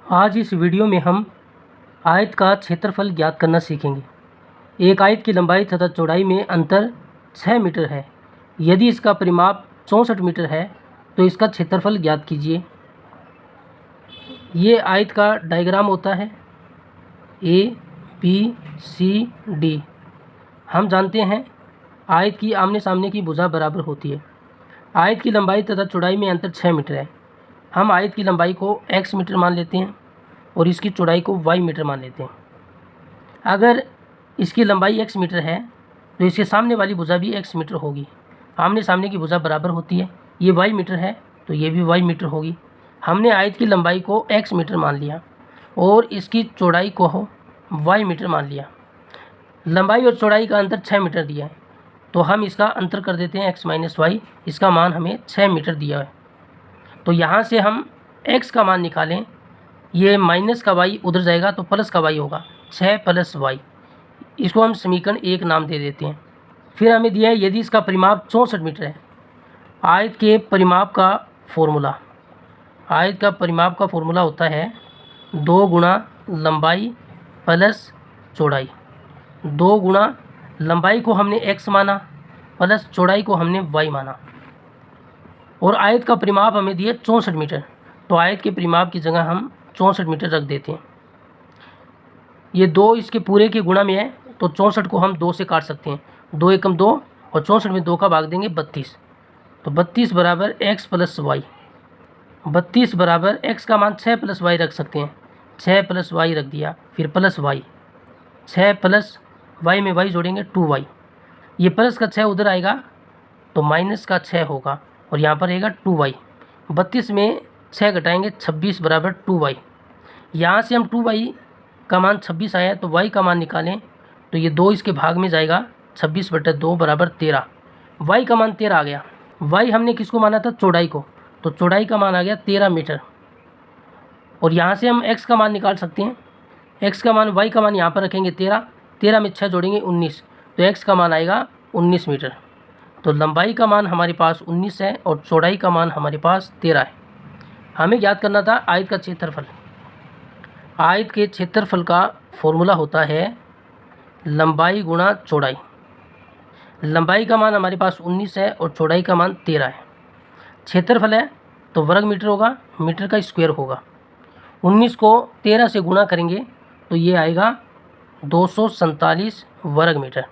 आज इस वीडियो में हम आयत का क्षेत्रफल ज्ञात करना सीखेंगे। एक आयत की लंबाई तथा चौड़ाई में अंतर 6 मीटर है। यदि इसका परिमाप 64 मीटर है तो इसका क्षेत्रफल ज्ञात कीजिए। ये आयत का डायग्राम होता है ABCD। हम जानते हैं आयत की आमने सामने की भुजा बराबर होती है। आयत की लंबाई तथा चौड़ाई में अंतर 6 मीटर है। हम आयत की लंबाई को x मीटर मान लेते हैं और इसकी चौड़ाई को y मीटर मान लेते हैं। अगर इसकी लंबाई x मीटर है तो इसके सामने वाली भुजा भी x मीटर होगी। आमने सामने की भुजा बराबर होती है। ये y मीटर है तो ये भी y मीटर होगी। हमने आयत की लंबाई को x मीटर मान लिया और इसकी चौड़ाई को y मीटर मान लिया। लंबाई और चौड़ाई का अंतर 6 मीटर दिया है तो हम इसका अंतर कर देते हैं x माइनस वाई। इसका मान हमें 6 मीटर दिया है तो यहाँ से हम x का मान निकालें। ये माइनस का y उधर जाएगा तो प्लस का y होगा, 6 प्लस y। इसको हम समीकरण 1 नाम दे देते हैं। फिर हमें दिया है यदि इसका परिमाप 64 मीटर है। आयत के परिमाप का फॉर्मूला, आयत का परिमाप का फॉर्मूला होता है 2 गुणा लंबाई प्लस चौड़ाई। 2 गुणा लंबाई को हमने x माना प्लस चौड़ाई को हमने y माना और आयत का परिमाप हमें दिया 64 मीटर। तो आयत के परिमाप की जगह हम 64 मीटर रख देते हैं। ये 2 इसके पूरे के गुणा में है तो 64 को हम 2 से काट सकते हैं। 2 एकम 2 और 64 में 2 का भाग देंगे 32। तो 32 बराबर x प्लस वाई। 32 बराबर x का मान 6 प्लस वाई रख सकते हैं। 6 प्लस वाई रख दिया, फिर प्लस वाई। 6 प्लस वाई में वाई जोड़ेंगे 2y। ये प्लस का 6 उधर आएगा तो माइनस का 6 होगा और यहाँ पर रहेगा 2y। 32 में 6 घटाएंगे 26 बराबर 2y। यहाँ से हम 2y का मान 26 आया तो y का मान निकालें तो ये 2 इसके भाग में जाएगा, 26/2 बराबर 13। y का मान 13 आ गया। y हमने किसको माना था? चौड़ाई को। तो चौड़ाई का मान आ गया 13 मीटर। और यहाँ से हम x का मान निकाल सकते हैं। x का मान, y का मान यहाँ पर रखेंगे 13। 13 में 6 जोड़ेंगे 19 तो x का मान आएगा 19 मीटर। तो लंबाई का मान हमारे पास 19 है और चौड़ाई का मान हमारे पास 13 है। हमें ज्ञात करना था आयत का क्षेत्रफल। आयत के क्षेत्रफल का फॉर्मूला होता है लंबाई गुणा चौड़ाई। लंबाई का मान हमारे पास 19 है और चौड़ाई का मान 13 है। क्षेत्रफल है तो वर्ग मीटर होगा, मीटर का स्क्वायर होगा। 19 को 13 से गुणा करेंगे तो ये आएगा 247 वर्ग मीटर।